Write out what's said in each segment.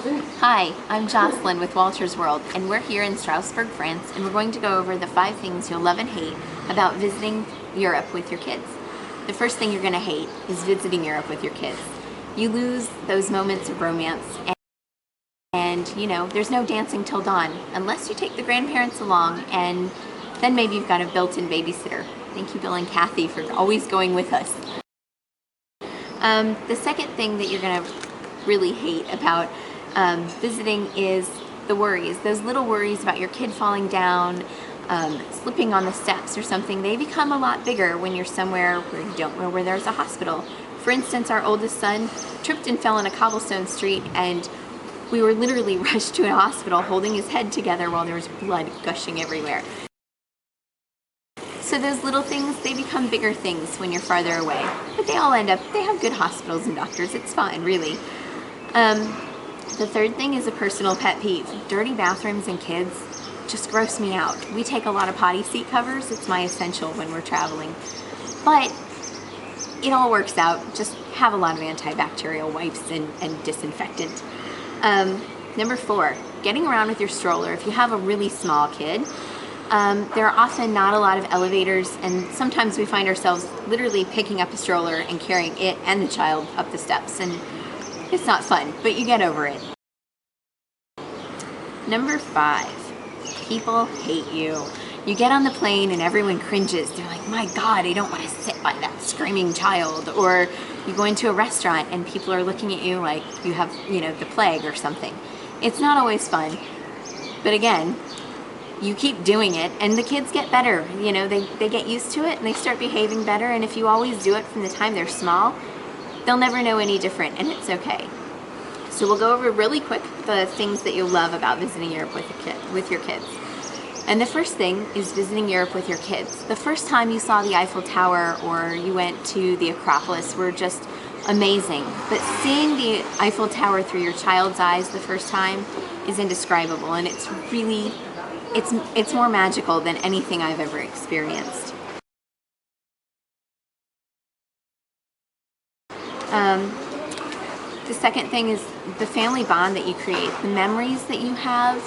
Hi, I'm Jocelyn with Wolters World, and we're here in Strasbourg, France, and we're going to go over the 5 things you'll love and hate about visiting Europe with your kids. The first thing you're going to hate is visiting Europe with your kids. You lose those moments of romance, and there's no dancing till dawn, unless you take the grandparents along, and then maybe you've got a built-in babysitter. Thank you, Bill and Kathy, for always going with us. The second thing that you're going to really hate about visiting is the worries. Those little worries about your kid falling down, slipping on the steps or something. They become a lot bigger when you're somewhere where you don't know where there's a hospital. For instance, our oldest son tripped and fell on a cobblestone street, and we were literally rushed to a hospital holding his head together while there was blood gushing everywhere. So those little things, they become bigger things when you're farther away. But they have good hospitals and doctors. It's fine, really. The third thing is a personal pet peeve. Dirty bathrooms and kids just gross me out. We take a lot of potty seat covers. It's my essential when we're traveling. But it all works out. Just have a lot of antibacterial wipes and disinfectant. Number 4, getting around with your stroller. If you have a really small kid, there are often not a lot of elevators, and sometimes we find ourselves literally picking up a stroller and carrying it and the child up the steps, and it's not fun, but you get over it. Number 5, people hate you. You get on the plane and everyone cringes. They're like, my God, I don't want to sit by that screaming child. Or you go into a restaurant and people are looking at you like you have, the plague or something. It's not always fun, but again, you keep doing it and the kids get better. They get used to it and they start behaving better, and if you always do it from the time they're small, they'll never know any different, and it's okay. So we'll go over really quick the things that you'll love about visiting Europe with your kids. And the first thing is visiting Europe with your kids. The first time you saw the Eiffel Tower or you went to the Acropolis were just amazing. But seeing the Eiffel Tower through your child's eyes the first time is indescribable, and it's really, it's more magical than anything I've ever experienced. The second thing is the family bond that you create. The memories that you have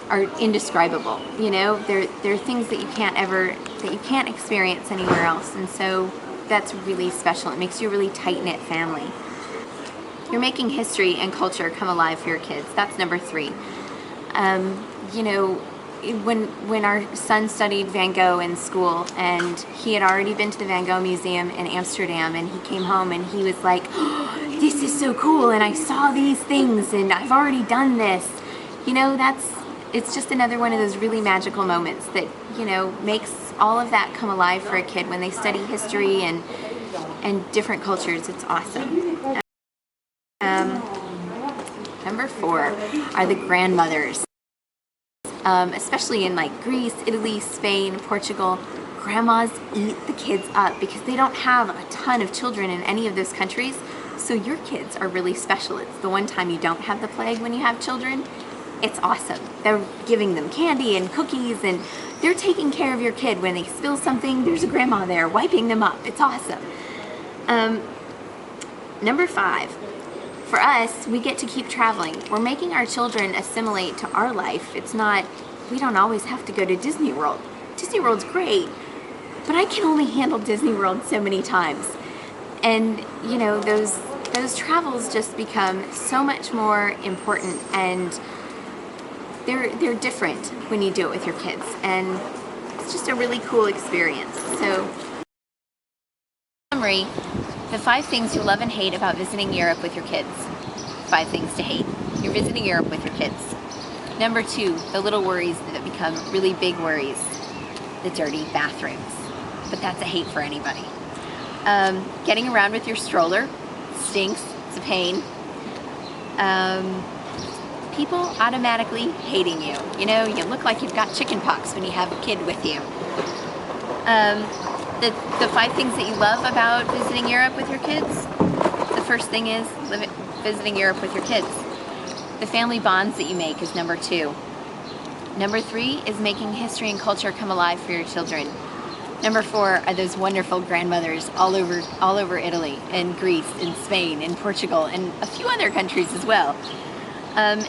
are indescribable. They're things that you can't experience anywhere else, and so that's really special. It makes you a really tight-knit family. You're making history and culture come alive for your kids. That's number 3. When our son studied Van Gogh in school, and he had already been to the Van Gogh Museum in Amsterdam, and he came home and he was like, oh, this is so cool, and I saw these things, and I've already done this. It's just another one of those really magical moments that, makes all of that come alive for a kid when they study history and different cultures. It's awesome. Number 4 are the grandmothers. Especially in Greece, Italy, Spain, Portugal, grandmas eat the kids up because they don't have a ton of children in any of those countries. So your kids are really special. It's the one time you don't have the plague when you have children. It's awesome. They're giving them candy and cookies, and they're taking care of your kid. When they spill something, there's a grandma there wiping them up. It's awesome. Number 5. For us, we get to keep traveling. We're making our children assimilate to our life. We don't always have to go to Disney World. Disney World's great, but I can only handle Disney World so many times. And, those travels just become so much more important, and they're different when you do it with your kids. And it's just a really cool experience. So, in summary, the 5 things you love and hate about visiting Europe with your kids. 5 things to hate. You're visiting Europe with your kids. Number 2, the little worries that become really big worries. The dirty bathrooms. But that's a hate for anybody. Getting around with your stroller stinks. It's a pain. People automatically hating you. You look like you've got chicken pox when you have a kid with you. The 5 things that you love about visiting Europe with your kids. The first thing is visiting Europe with your kids. The family bonds that you make is number 2. Number 3 is making history and culture come alive for your children. Number 4 are those wonderful grandmothers all over Italy and Greece and Spain and Portugal and a few other countries as well.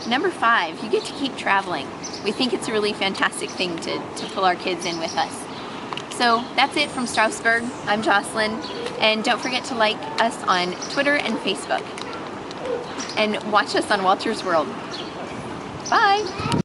Number 5, you get to keep traveling. We think it's a really fantastic thing to pull our kids in with us. So that's it from Strasbourg. I'm Jocelyn, and don't forget to like us on Twitter and Facebook. And watch us on Wolters World. Bye!